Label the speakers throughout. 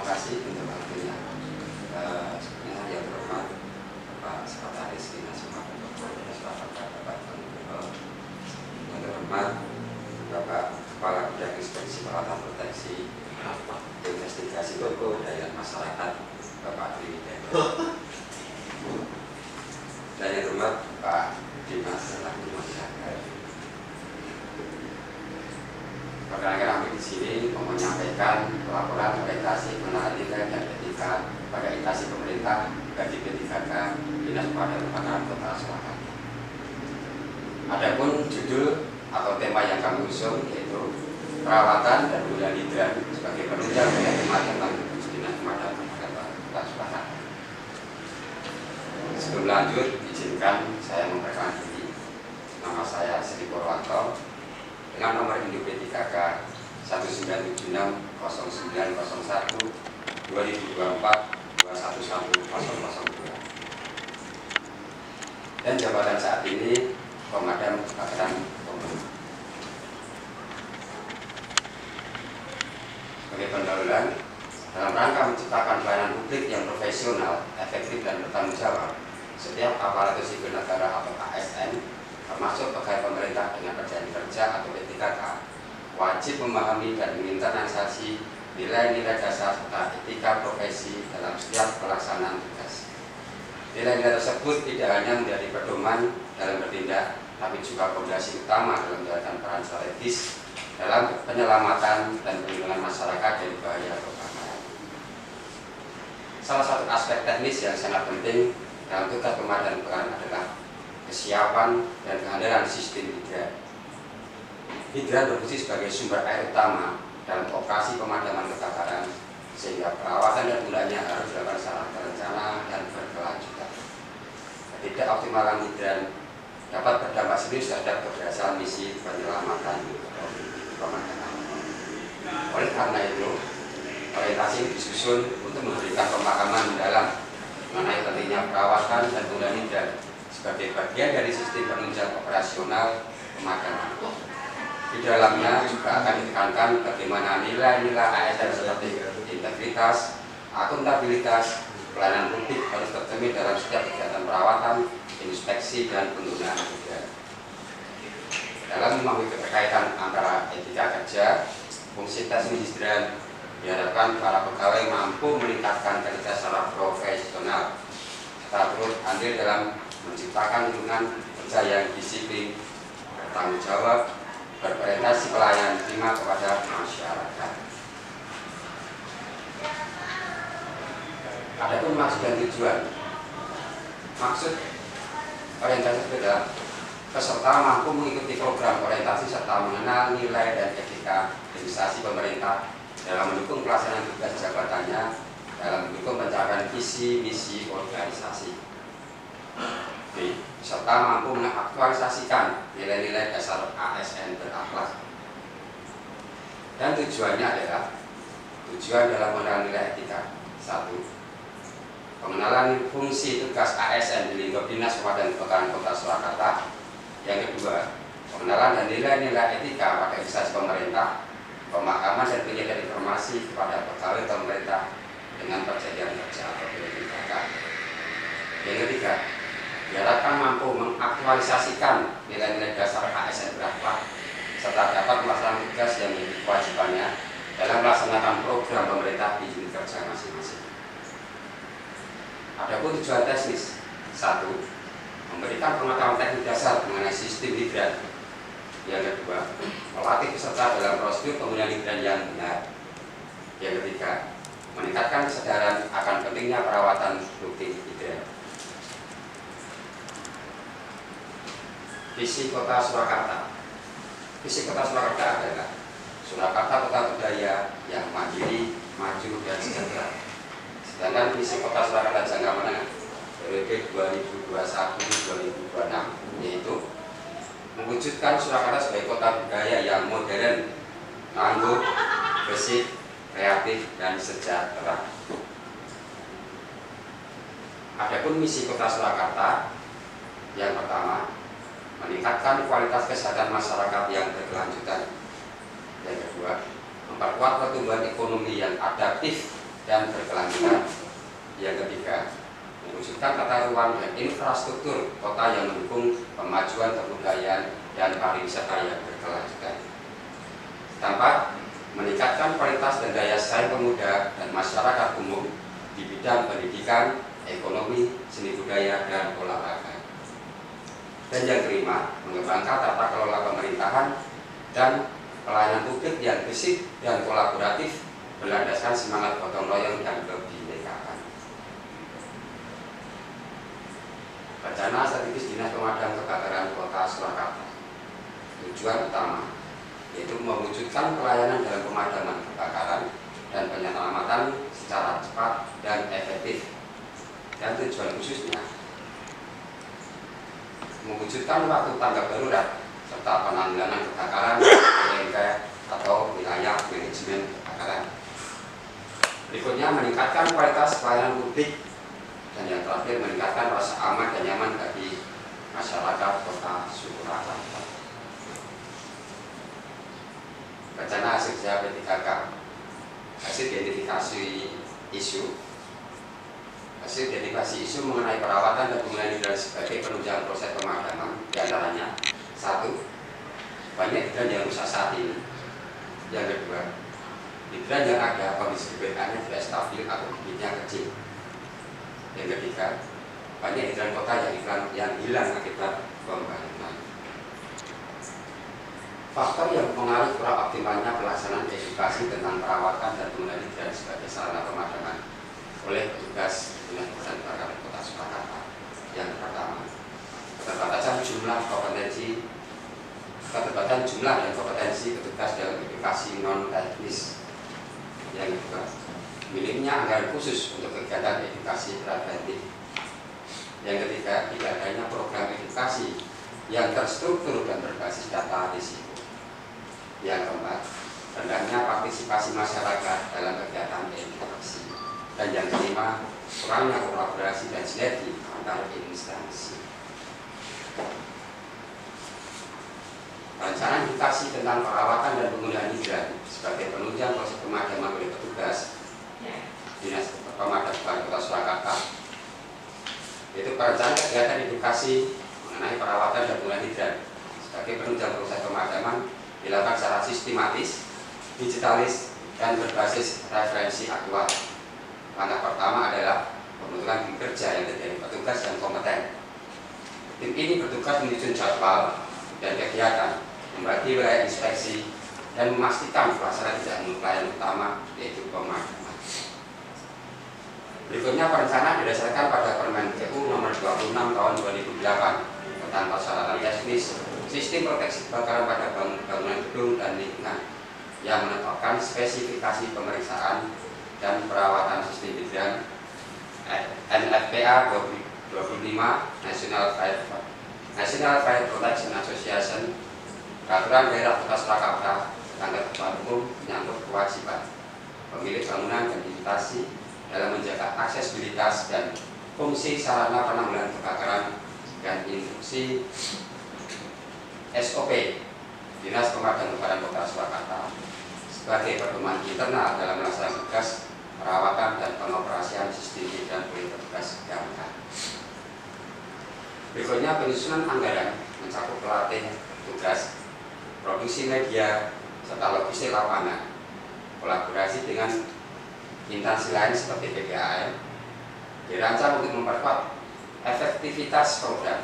Speaker 1: kasih untuk waktunya. Sebenarnya yang terhormat Bapak Sekretaris Dinas Pemadam Kebakaran Bapak Tengku, yang terhormat Bapak Kepala Bidang Inspeksi Peralatan Proteksi Investigasi Kebudayaan Masyarakat Bapak Triwidodo, dan yang terhormat Pak Dinas Lingkungan Hidup. Perkenalkan kami di sini mau menyampaikan laporan orientasi mengenai nilai dan etika pada instansi pemerintah bagi P3K Dinas Pemadam Kebakaran Kota Surakarta. Adapun judul atau tema yang kami usung yaitu perawatan dan penggunaan hidran sebagai penunjang daya pemadaman Dinas Pemadam Kebakaran Kota Surakarta. Sebelum lanjut, izinkan saya memperkenalkan diri. Nama saya Sri Purwanto dengan nomor induk P3K 19960901 2024 211002 dan jabatan saat ini Pemadam Kebakaran Umum. Sebagai pendahuluan, dalam rangka menciptakan pelayanan publik yang profesional, efektif dan bertanggung jawab, setiap aparatur sipil negara atau ASN, termasuk pegawai pemerintah dengan perjanjian kerja atau P3K, wajib memahami dan menginternalisasi nilai-nilai dasar serta etika profesi dalam setiap pelaksanaan tugas. Nilai-nilai tersebut tidak hanya menjadi pedoman dalam bertindak, tapi juga fondasi utama dalam menjalankan peran strategis dalam penyelamatan dan perlindungan masyarakat dari bahaya kebakaran. Salah satu aspek teknis yang sangat penting dalam tugas pemadam kebakaran adalah kesiapan dan kehadiran sistem hidran. Hidran berfungsi sebagai sumber air utama dalam operasi pemadaman kebakaran, sehingga perawatan dan penggunaannya harus dilakukan secara terencana dan berkelanjutan. Ketidakoptimalan hidran dapat berdampak serius terhadap keberhasilan misi penyelamatan pemadaman. Oleh karena itu, orientasi ini disusun untuk memberikan pemahaman mendalam mengenai pentingnya perawatan dan penggunaan hidran sebagai bagian dari sistem penunjang operasional pemadaman. Di dalamnya juga akan ditekankan bagaimana nilai-nilai ASN seperti integritas, akuntabilitas, pelayanan publik harus tercermin dalam setiap kegiatan perawatan, inspeksi, dan penggunaan hidran. Dalam memahami keterkaitan antara etika kerja, fungsi teknis hidran, diharapkan para pegawai mampu meningkatkan kerja secara profesional serta turut andil dalam menciptakan lingkungan kerja yang disiplin, bertanggung jawab, berorientasi pelayanan prima kepada masyarakat. Adapun maksud dan tujuan. Maksud orientasi adalah peserta mampu mengikuti program orientasi serta mengenal nilai dan etika instansi pemerintah dalam mendukung pelaksanaan tugas jabatannya dalam mendukung pencapaian visi misi organisasi. B. Serta mampu mengaktualisasikan nilai-nilai dasar ASN berakhlak. Dan tujuannya adalah dalam mengenal nilai etika. 1. Pengenalan fungsi tugas ASN di lingkup Dinas Pemadam Kebakaran Kota Surakarta. Yang kedua, pengenalan dan nilai-nilai etika pada instansi pemerintah, pemahaman dan penyajian informasi kepada pegawai pemerintah dengan perjanjian kerja atau P3K. Yang ketiga, diharapkan mampu mengaktualisasikan nilai-nilai dasar ASN berakhlak serta dapat melaksanakan tugas yang menjadi kewajibannya dalam melaksanakan program pemerintah di unit kerja masing-masing. Adapun tujuan teknis. 1. Memberikan pengetahuan teknis dasar mengenai sistem hidran. Yang kedua, melatih peserta dalam prosedur penggunaan hidran yang benar. Yang ketiga, meningkatkan kesadaran akan pentingnya perawatan rutin hidran. Visi Kota Surakarta. Visi Kota Surakarta adalah Surakarta kota budaya yang mandiri, maju, dan sejahtera. Sedangkan visi Kota Surakarta jangka menengah periode 2021-2026 yaitu mewujudkan Surakarta sebagai kota budaya yang modern, tangguh, bersih, kreatif, dan sejahtera. Adapun misi Kota Surakarta yang pertama, meningkatkan kualitas kesehatan masyarakat yang berkelanjutan. Yang kedua, memperkuat pertumbuhan ekonomi yang adaptif dan berkelanjutan. Yang ketiga, mewujudkan tata ruang dan infrastruktur kota yang mendukung kemajuan kebudayaan dan pariwisata yang berkelanjutan. Keempat, meningkatkan kualitas dan daya saing pemuda dan masyarakat umum di bidang pendidikan, ekonomi, seni budaya, dan olahraga. Dan yang kelima, mengembangkan tata kelola pemerintahan dan pelayanan publik yang bersih dan kolaboratif berlandaskan semangat gotong royong dan kebinekaan. Rencana strategis Dinas Pemadam Kebakaran Kota Surakarta. Tujuan utama yaitu mewujudkan pelayanan dalam pemadaman kebakaran dan penyelamatan secara cepat dan efektif. Dan tujuan khususnya mewujudkan waktu tanggap darurat serta penanggulangan kebakaran atau wilayah manajemen kebakaran. Berikutnya, meningkatkan kualitas pelayanan publik, dan yang terakhir meningkatkan rasa aman dan nyaman bagi masyarakat Kota Surakarta. Rencana hasil kerja P3K. Hasil identifikasi isu mengenai perawatan dan penggunaan hidran sebagai penunjang proses pemadaman, diantaranya: 1. Banyak hidran yang rusak saat ini. Yang kedua, hidran yang ada kondisi kebebasannya tidak stabil atau debitnya kecil. Yang ketiga, banyak hidran kota yang hilang akibat pembangunan. Faktor yang mempengaruhi kurang optimalnya pelaksanaan edukasi tentang perawatan dan penggunaan hidran sebagai sarana pemadaman oleh petugas Dinas Pemadam Kebakaran Kota Surakarta. Yang pertama, keterbatasan jumlah dan kompetensi petugas dalam edukasi non teknis. Yang kedua, minimnya anggaran khusus untuk kegiatan edukasi preventif. Yang ketiga, tidak adanya program edukasi yang terstruktur dan berbasis data risiko. Yang keempat, rendahnya partisipasi masyarakat dalam kegiatan edukasi. Dan yang kelima, kurangnya kolaborasi dan sinergi antar instansi. Perencanaan edukasi tentang perawatan dan penggunaan hidran sebagai penunjang proses pemadaman oleh petugas Dinas Pemadam Kebakaran Kota Surakarta, yaitu perencanaan kegiatan edukasi mengenai perawatan dan penggunaan hidran sebagai penunjang proses pemadaman dilakukan secara sistematis, digitalis, dan berbasis referensi aktual. Langkah pertama adalah pembentukan tim kerja yang terdiri dari petugas dan kompeten. Tim ini bertugas menyusun jadwal dan kegiatan, membagi wilayah inspeksi, dan memastikan pelaksanaan jalan pelayanan utama, yaitu pemadaman. Berikutnya, perencanaan didasarkan pada Permen PU Nomor 26 Tahun 2008 tentang persyaratan teknis sistem proteksi kebakaran pada bangunan gedung dan lingkungan yang menetapkan spesifikasi pemeriksaan dan perawatan sistem hidran NFPA 25 National Fire Protection Association, peraturan daerah Kota Surakarta tentang ketentuan umum menyangkut kewajiban pemilik bangunan dan lintasi dalam menjaga aksesibilitas dan fungsi sarana penanggulangan kebakaran dan instruksi SOP Dinas Pemadam Kebakaran Kota Surakarta sebagai pedoman internal dalam melaksanakan tugas perawatan dan pengoperasian sistem hidran oleh petugas damkar. Berikutnya, penyusunan anggaran mencakup pelatihan tugas, produksi media, serta logistik lapangan, kolaborasi dengan instansi lain seperti PPAM, dirancang untuk memperkuat efektivitas program.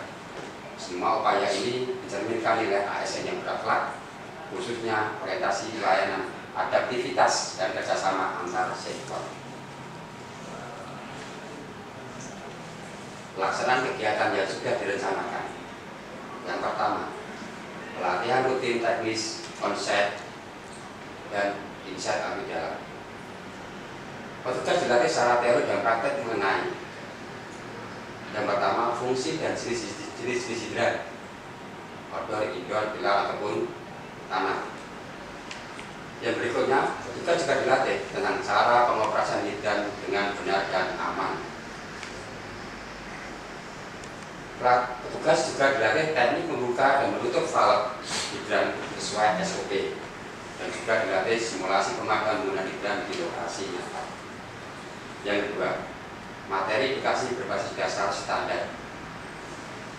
Speaker 1: Semua upaya ini mencerminkan nilai ASN yang berakhlak, khususnya orientasi layanan, adaptivitas, dan kerjasama antar sektor. Pelaksanaan kegiatan yang sudah direncanakan. Yang pertama, pelatihan rutin teknis, konsep, dan insight abdi dalam. Petugas dilatih secara teori dan praktek mengenai yang pertama, fungsi dan jenis hidran, outdoor, indoor, pilar, ataupun tanah. Yang berikutnya, petugas juga dilatih tentang cara pengoperasian hidran dengan benar dan aman. Petugas juga dilatih teknik membuka dan menutup valve hidran sesuai SOP, dan juga dilatih simulasi pemadaman menggunakan hidran di lokasi nyata. Yang kedua, materi edukasi berbasis dasar standar.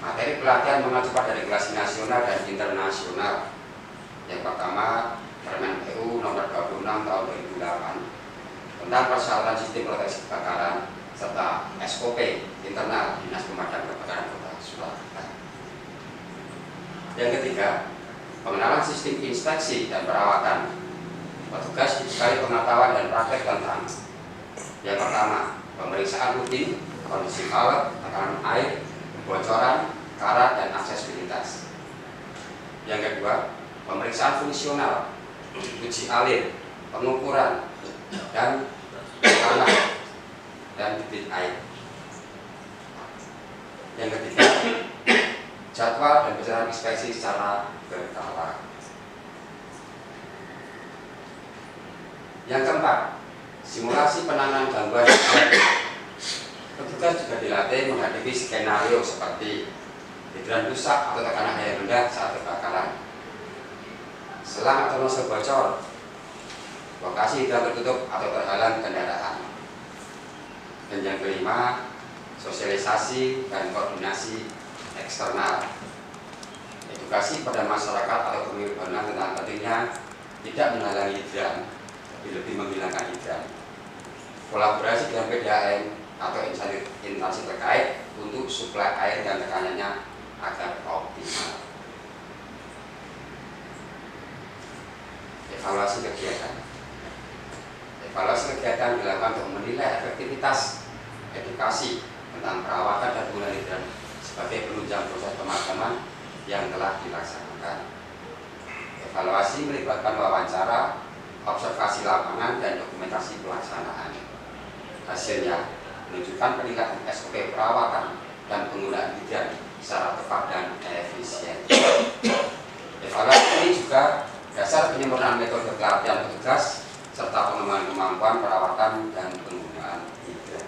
Speaker 1: Materi pelatihan mengacu pada regulasi nasional dan internasional. Yang pertama, Permen PU nomor 26 tahun 2008 tentang persyaratan sistem proteksi kebakaran serta SOP internal Dinas Pemadam Kebakaran Kota Surakarta. Yang ketiga, pengenalan sistem inspeksi dan perawatan. Petugas dibekali pengetahuan dan praktek tentang yang pertama, pemeriksaan rutin kondisi alat, tekanan air, bocoran, karat, dan aksesibilitas. Yang kedua, pemeriksaan fungsional, uji alir, pengukuran, dan tanah dan debit air. Yang ketiga, jadwal dan besaran inspeksi secara berkala. Yang keempat, simulasi penanganan gangguan hidran. Petugas juga dilatih menghadapi skenario seperti hidran rusak atau tekanan air rendah saat kebakaran, selang atau nozzle bocor, lokasi hidran tertutup atau terhalang kendaraan. Dan yang kelima, sosialisasi dan koordinasi eksternal. Edukasi pada masyarakat atau pemilik bangunan tentang pentingnya tidak menghalangi hidran, tapi lebih menghilangkan hidran. Kolaborasi dengan PDAM atau instansi terkait untuk suplai air dan tekanannya agar optimal. Evaluasi kegiatan. Evaluasi kegiatan dilakukan untuk menilai efektivitas edukasi tentang perawatan dan penggunaan hidran sebagai penunjang proses pemadaman yang telah dilaksanakan. Evaluasi melibatkan wawancara, observasi lapangan, dan dokumentasi pelaksanaan. Hasilnya menunjukkan peningkatan SOP perawatan dan penggunaan hidran secara tepat dan efisien. Evaluasi ini juga dasar penyempurnaan metode pelatihan petugas serta pengembangan kemampuan perawatan dan penggunaan hidran.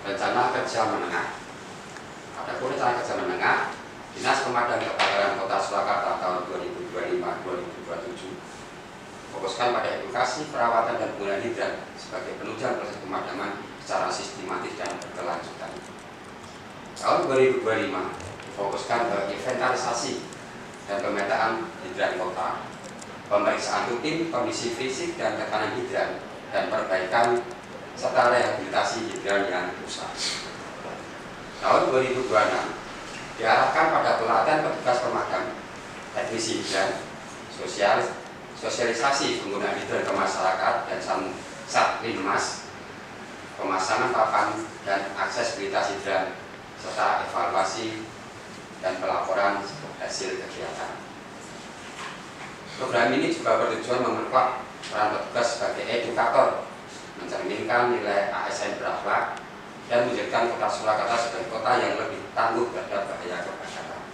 Speaker 1: Rencana kerja menengah. Adapun rencana kerja menengah, Dinas Pemadam Kebakaran Kota Surakarta tahun 2025-2027 fokuskan pada edukasi, perawatan, dan penggunaan hidran sebagai penunjang proses pemadaman secara sistematis dan berkelanjutan. Tahun 2025 difokuskan ke inventarisasi dan pemetaan hidran kota, pemeriksaan rutin kondisi fisik dan tekanan hidran, dan perbaikan serta rehabilitasi hidran yang rusak. Tahun 2026 diarahkan pada pelatihan petugas pemadam, teknisi hidran, sosialisasi penggunaan hidran ke masyarakat dan Satlinmas, pemasangan papan dan aksesibilitas hidran, serta evaluasi dan pelaporan hasil kegiatan. Program ini juga bertujuan memperkuat peran petugas sebagai edukator, mencerminkan nilai ASN berakhlak, dan menjadikan Kota Surakarta sebagai kota yang lebih tangguh terhadap bahaya kebakaran.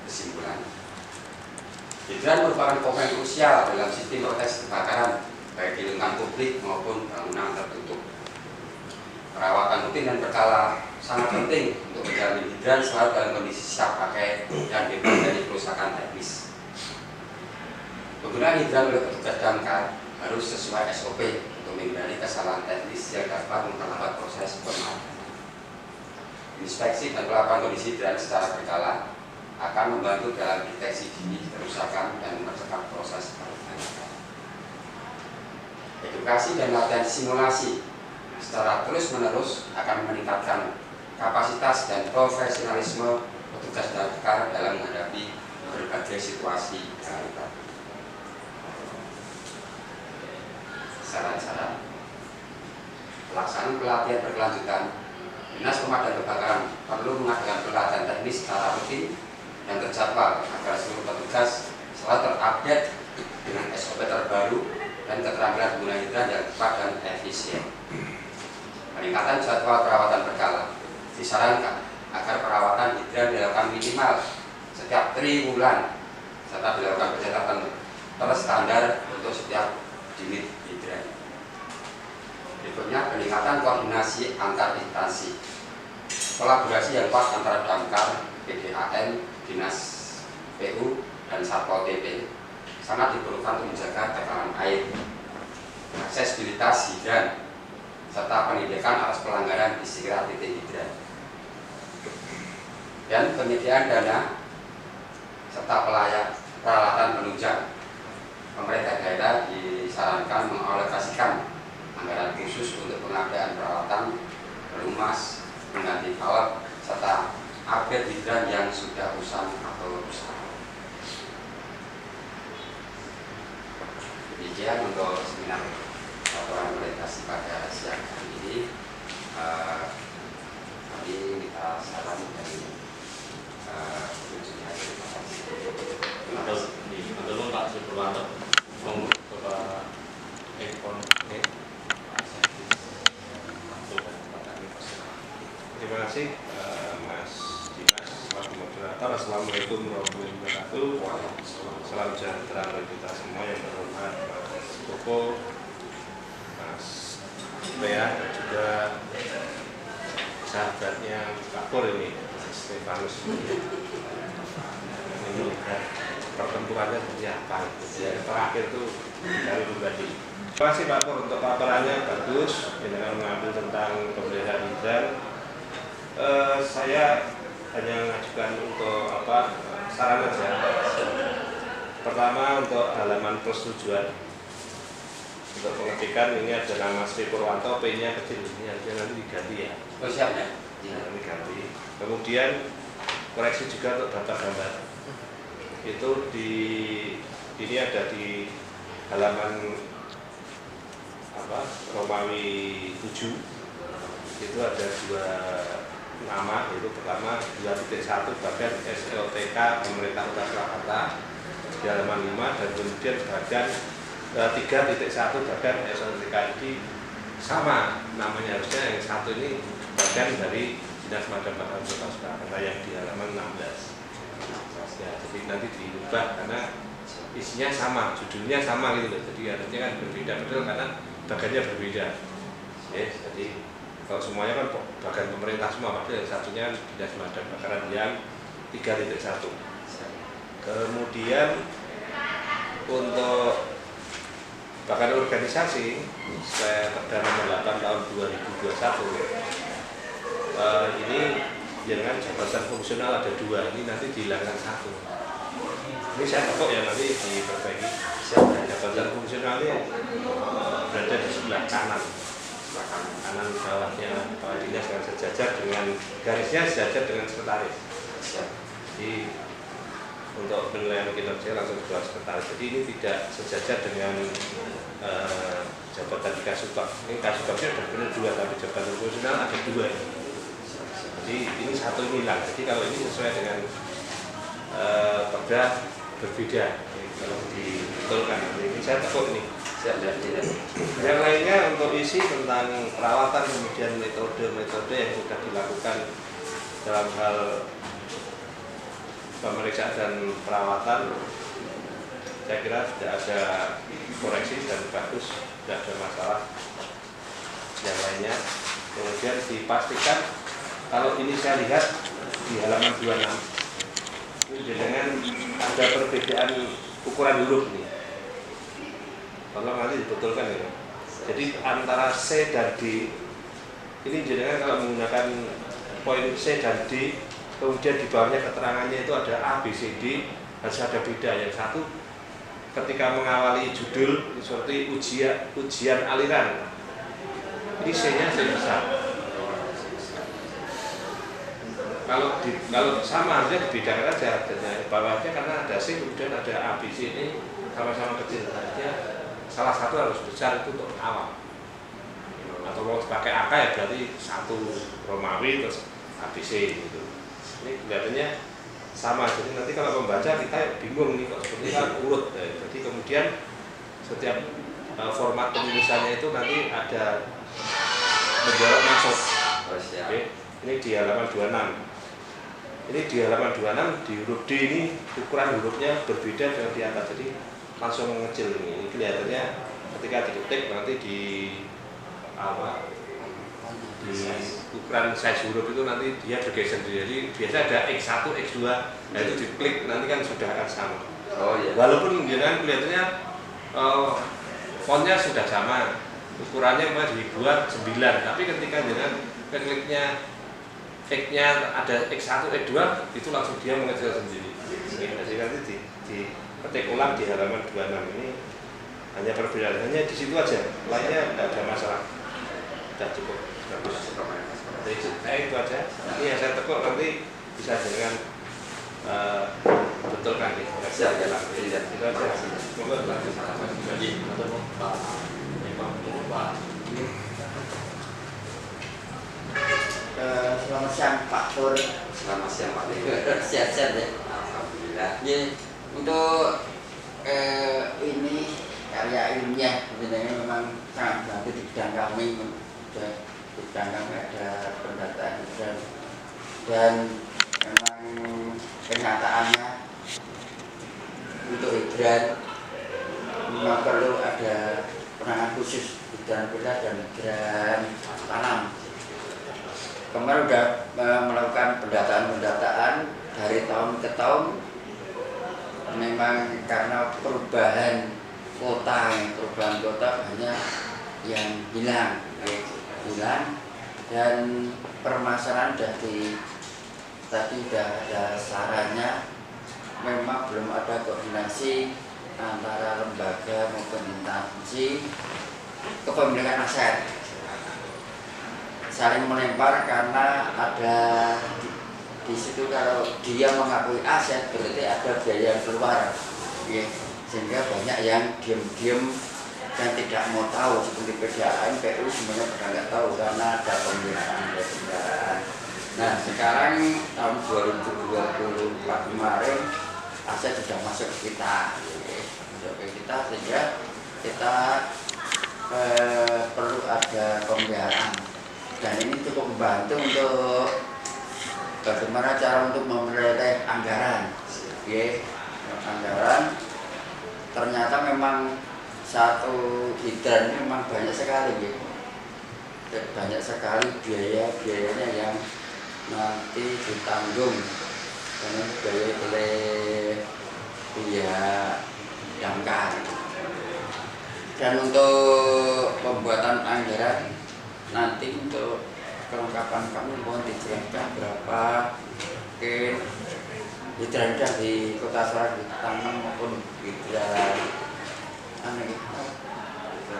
Speaker 1: Kesimpulan, hidran merupakan komponen krusial dalam sistem proteksi kebakaran, baik di lingkungan publik maupun bangunan tertutup. Perawatan rutin dan berkala sangat penting untuk menjamin hidran selalu dalam kondisi siap pakai dan bebas dari kerusakan teknis. Penggunaan hidran oleh petugas damkar harus sesuai SOP untuk menghindari kesalahan teknis yang dapat memperlambat proses pemadaman. Inspeksi dan pelaporan kondisi hidran secara berkala akan membantu dalam deteksi dini kerusakan dan mempercepat proses perbaikan. Edukasi dan latihan simulasi secara terus-menerus akan meningkatkan kapasitas dan profesionalisme petugas damkar dalam menghadapi berbagai situasi darurat. Saran-saran pelaksanaan pelatihan berkelanjutan, Dinas Pemadam Kebakaran perlu mengadakan pelatihan teknis secara rutin dan terjadwal agar seluruh petugas selalu terupdate dengan SOP terbaru dan keterampilan penggunaan hidran yang tepat dan efisien. Peningkatan jadwal perawatan berkala disarankan agar perawatan hidran dilakukan minimal setiap 3 bulan serta dilakukan pencatatan terstandar untuk setiap unit hidran. Berikutnya, peningkatan koordinasi antar instansi, kolaborasi yang kuat antara damkar, PDAM, Dinas PU, dan Satpol PP, sangat diperlukan untuk menjaga tekanan air, aksesibilitas hidran, serta penindakan atas pelanggaran di sekitar titik hidran. Dan penyediaan dana serta peralatan penunjang. Pemerintah daerah disarankan mengalokasikan anggaran khusus untuk pengadaan peralatan pelumas, pengganti valve, serta upgrade hidran yang sudah usang atau rusak. Demikian untuk seminar laporan orientasi pada siang hari ini. Kami minta saran dari pengunjungnya. Terima kasih.
Speaker 2: Untuk Pak Supriwanto, Bapak Ekon.
Speaker 3: Terima kasih Mas Dimas, Wakil Moderator. Assalamualaikum warahmatullahi wabarakatuh. Salam sejahtera bagi kita semua yang berhormat Mas Koko, Mas Lea, dan juga sahabatnya Pak Pur ini, Mas Stefanus. Ini melihat pertempurannya seperti apa. Yang terakhir itu dari pribadi. Terima kasih Pak Pur untuk paparannya, bagus. Dengan mengambil tentang pemeliharaan hidran. Saya hanya mengajukan untuk saran saja. Pertama untuk halaman persetujuan, untuk pengetikan ini ada nama Sri Purwanto, P-nya kecil, ini harusnya nanti diganti ya.
Speaker 1: Oh siap ya?
Speaker 3: Nanti ganti. Kemudian koreksi juga untuk data gambar. Itu ini ada di halaman Romawi 7. Itu ada dua nama, yaitu pertama 2.1 bagian SLTK Pemerintah Kota Surakarta di halaman 5, dan kemudian bagian 3.1 bagian SLTK ini sama namanya, harusnya yang satu ini bagian dari Dinas Madam Kota Surakarta yang di halaman 16 ya, jadi nanti diubah karena isinya sama, judulnya sama gitu loh, jadi harusnya kan berbeda betul karena bagiannya berbeda ya. Jadi kalau semuanya kan bagian pemerintah semua, padahal yang satunya Dinas Madam Kebakaran yang 3.1. Kemudian untuk bahkan organisasi, saya Perda nomor 8 tahun 2021, ini dengan jabatan fungsional ada 2, ini nanti dihilangkan 1. Ini saya tepuk ya, nanti diperbaiki. Jabatan fungsional ini berada di sebelah kanan bawahnya Kepala Dinas, dengan sejajar dengan garisnya sejajar dengan sekretaris. Jadi untuk penilaian kinerja langsung ke sekretaris. Jadi ini tidak sejajar dengan jabatan di Kasubag. Ini Kasubagnya ada benar 2, tapi jabatan fungsional ada 2. Jadi ini satu ini hilang. Jadi kalau ini sesuai dengan Perda berbeda. Kalau dibetulkan, ini saya tekuk ini. Yang lainnya untuk isi tentang perawatan, kemudian metode-metode yang sudah dilakukan dalam hal pemeriksaan dan perawatan, saya kira sudah ada koreksi dan bagus, tidak ada masalah. Yang lainnya kemudian dipastikan, kalau ini saya lihat di halaman 26 ini dengan ada perbedaan ukuran huruf ini. Tolong nanti dibetulkan ya. Jadi antara C dan D ini jenengan kalau menggunakan poin C dan D, kemudian di bawahnya keterangannya itu ada A, B, C, D, harus ada beda. Yang satu ketika mengawali judul seperti ujian aliran, ini C-nya C besar. Kalau sama harusnya dibedakan aja. Bawahnya karena ada C kemudian ada A, B, C, ini sama-sama kecil. Artinya salah satu harus besar, itu untuk awal. Atau mau pakai AK ya berarti 1 Romawi terus ABC gitu. Ini kelihatannya sama, jadi nanti kalau membaca kita bingung nih kok seperti kan urut. Jadi kemudian setiap format penulisannya itu nanti ada menjawab masuk. Oke. Ini di halaman 26. Ini di halaman 26 di huruf D ini ukuran hurufnya berbeda dengan di atas, jadi langsung mengecil ini kelihatannya ketika diketik nanti di ukuran size huruf itu nanti dia bergeser, jadi biasa ada X1, X2, nah itu diklik nanti kan sudah akan sama.
Speaker 1: Oh iya.
Speaker 3: Walaupun jenengan kelihatannya fontnya sudah sama, ukurannya masih dibuat 9, tapi ketika jenengan kliknya X-nya ada X1, X2 itu langsung dia mengecil sendiri. Jadi nanti diketik ulang di halaman 26 ini hanya perbedaan, hanya di situ aja, lainnya tidak ada masalah. Sudah cukup bagus. Jadi itu aja. Ini yang saya tekuk nanti bisa dengan betul kan nih.
Speaker 1: Siap ya,
Speaker 3: Itu aja. Semoga lanjut.
Speaker 2: Jadi ketemu Pak Imam Pak.
Speaker 4: Selamat siang Pak Pur.
Speaker 1: Selamat siang Pak.
Speaker 4: Sehat-sehat ya.
Speaker 1: Alhamdulillah.
Speaker 4: Ya, untuk ini karya ilmiah sebenarnya memang sangat bantu di bidang kami. Di bidang kami ada pendataan dan memang kenyataannya untuk hidran memang perlu ada penanganan khusus hidran kuliah dan hidran tanam. Kemarin sudah melakukan pendataan dari tahun ke tahun. Memang karena perubahan kota banyak yang hilang dan permasalahan tadi sudah ada sarannya. Memang belum ada koordinasi antara lembaga maupun instansi kepemilikan aset, saling melempar karena ada di situ. Kalau dia mengakui aset berarti ada biaya yang keluar ya, sehingga banyak yang diam-diam dan tidak mau tahu. Seperti PDAM, PU semuanya pada nggak tahu karena ada pembiayaan. Nah sekarang tahun 2024 kemarin aset sudah masuk ke kita, sehingga kita perlu ada pemeliharaan. Dan ini cukup membantu untuk bagaimana cara untuk memperoleh anggaran. Anggaran ternyata memang satu hidran ini memang banyak sekali, banyak sekali biayanya yang nanti ditanggung karena biaya oleh pihak damkar. Dan untuk pembuatan anggaran nanti untuk kelengkapan kami mohon dijelaskan berapa hidran di Kota Semarang ditanam maupun hidran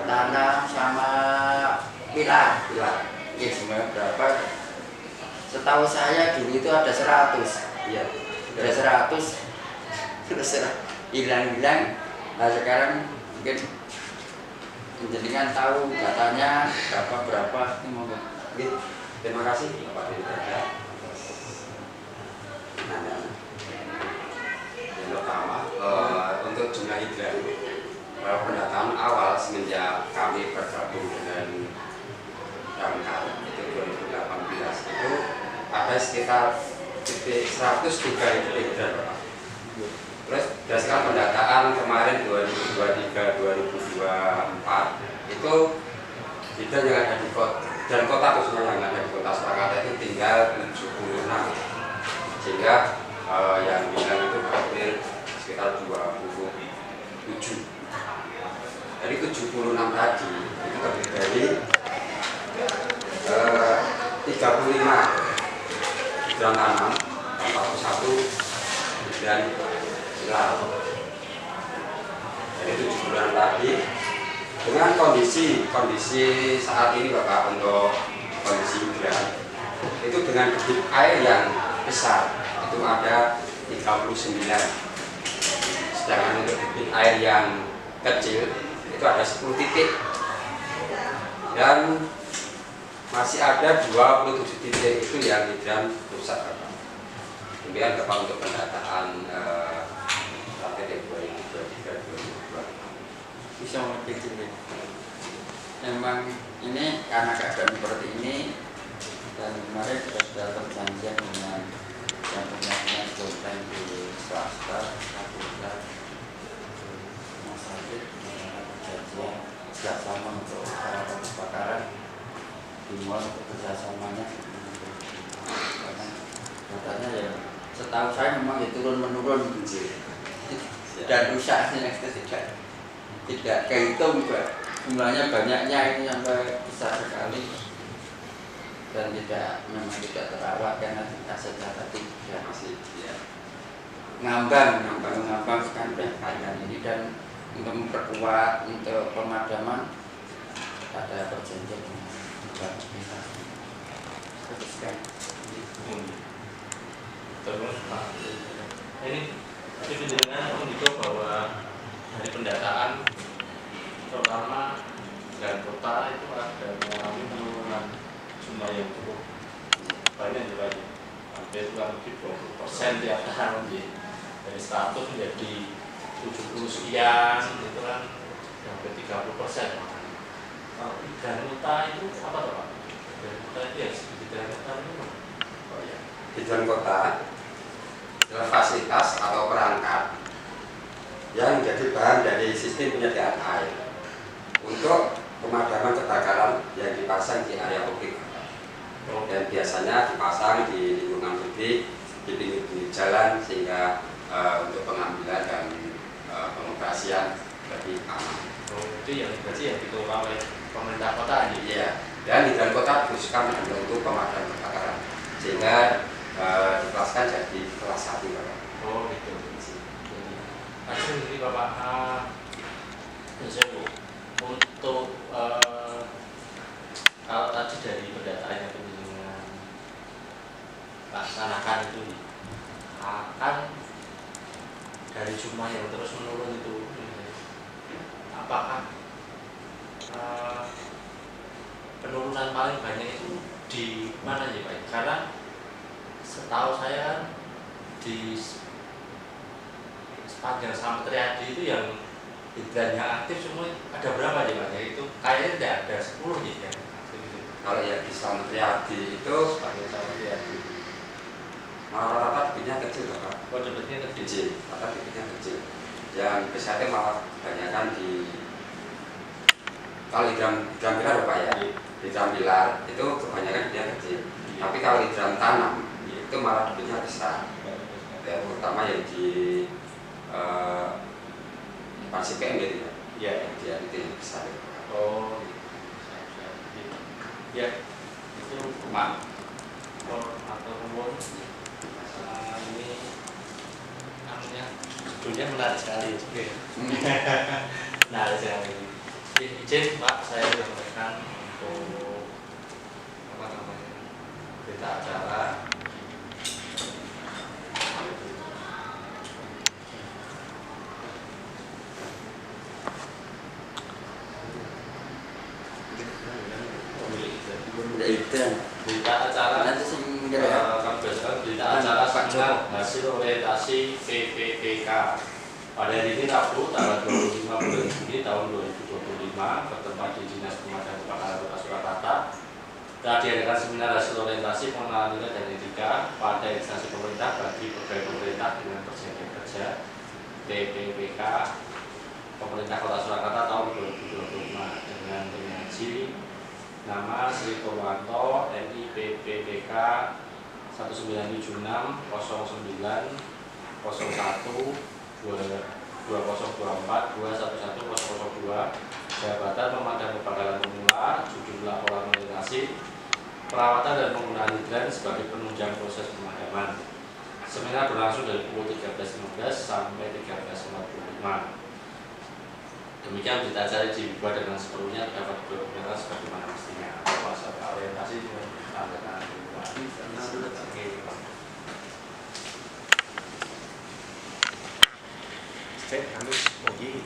Speaker 4: tanah sama pilar. Ya semuanya berapa? Setahu saya dulu itu ada 100.
Speaker 1: Iya.
Speaker 4: Ada 100 terus hilang. Nah sekarang mungkin jenengan tahu katanya berapa ini mau.
Speaker 1: Terima kasih Pak Dirjen. Yang pertama untuk jumlah hidran, pendataan awal semenjak kami bergabung dengan damkar itu 2018 itu ada sekitar 103 hidran Pak. Terus berdasarkan pendataan kemarin 2023-2024 itu hidran yang ada di kota khususnya yang ada di Kota Surakarta itu tinggal 76, sehingga yang hilang itu hampir sekitar 27. Dari 76 tadi itu terdiri dari 35 hidran tanam, 41 hidran hilal. Dari 76 tadi dengan kondisi saat ini Bapak, untuk kondisi hidran itu dengan debit air yang besar itu ada 39, sedangkan untuk debit air yang kecil itu ada 10 titik dan masih ada 27 titik itu yang hidran rusak Bapak. Demikian Bapak untuk pendataan KTT 2023-2024.
Speaker 4: Bisa lebih kecil. Memang ini karena keadaan seperti ini, dan kemarin sudah perjanjian dengan yang punya konten di swasta, fakultas, rumah sakit, perjanjian kerjasama untuk kebakaran dimulai untuk kerjasamanya. Karena datanya ya setahu saya memang ya turun menurun. dan rusaknya itu tidak kehitung Pak. Jumlahnya banyaknya ini sampai besar sekali dan memang tidak terawat karena asetnya tadi sudah masih ngambang kan ini. Dan untuk memperkuat untuk pemadaman ada perjanjian dengan kita. Teruskan.
Speaker 2: Terus Pak, ini tadi penjelasan menunjukkan bahwa dari pendataan terutama dan kota itu ada mengalami penurunan jumlah yang cukup banyak juga ya, hampir kurang lebih 20% tiap tahun ya. Dari 100 menjadi 70 sekian itu kan hampir 30%. Kalau hidran kota itu apa tuh Pak? Hidran kota itu ya hidran kota itu
Speaker 1: Hidran kota adalah fasilitas atau perangkat yang menjadi bahan dari sistem penyediaan air untuk pemadaman kebakaran yang dipasang di area publik. Dan biasanya dipasang di lingkungan publik, di pinggir jalan sehingga untuk pengambilan dan pengoperasian lebih aman.
Speaker 2: itu yang berarti yang dikelola oleh pemerintah kota aja.
Speaker 1: Iya. Dan hidran kota dikhususkan untuk pemadam kebakaran sehingga dikelaskan jadi kelas 1 Bapak.
Speaker 2: Oh gitu. Langsung ini Bapak, untuk kalau tadi dari pendataan yang penjenengan laksanakan itu akan dari jumlah yang terus menurun itu, apakah penurunan paling banyak itu di mana ya Pak? Karena setahu saya di sepanjang Slamet Riyadi itu yang hidran yang aktif semua ada berapa ya Pak? Itu kayaknya tidak ada 10 ya.
Speaker 1: Kalau yang di Slamet Riyadi itu
Speaker 2: Sepanjang Slamet Riyadi
Speaker 1: rata-rata debitnya kecil Bapak.
Speaker 2: oh debitnya
Speaker 1: Kecil, rata debitnya kecil. Yang besarnya malah kebanyakan di kalau hidran pilar Bapak ya. Hidran pilar itu kebanyakan dia kecil. Tapi kalau hidran tanam itu malah debitnya besar. Ya, terutama yang di PAN-CPM gitu ya. Dia itu yang besar.
Speaker 2: oh ya itu Pak atau umum ini namanya judulnya menarik sekali. Menarik sekali. Izin Pak saya menyampaikan untuk apa namanya berita acara berita acara
Speaker 4: Nanti sing
Speaker 2: kami berdasarkan berita acara seminar hasil orientasi PPPK pada hari ini Rabu tanggal 25 bulan Juni tahun 2025 bertempat di Dinas Pemadam Kebakaran Kota Surakarta. Telah diadakan seminar hasil orientasi pengenalan nilai dan etika pada instansi pemerintah bagi pegawai pemerintah dengan perjanjian kerja PPPK Pemerintah Kota Surakarta tahun 2025 dengan penyaji nama Sri Purwanto NIPPPK 1976 09 01 2024 211 002 Jabatan Pemadam Kebakaran Pemula, judul laporan orientasi perawatan dan penggunaan hidran sebagai penunjang proses pemadaman. Seminar berlangsung dari pukul 13.15 sampai 13.45. Demikian berita acara dibuat dengan sepenuhnya dapat dipergunakan sebagaimana mestinya. Masa orientasi dengan tanda
Speaker 3: Cek, kami mau gini.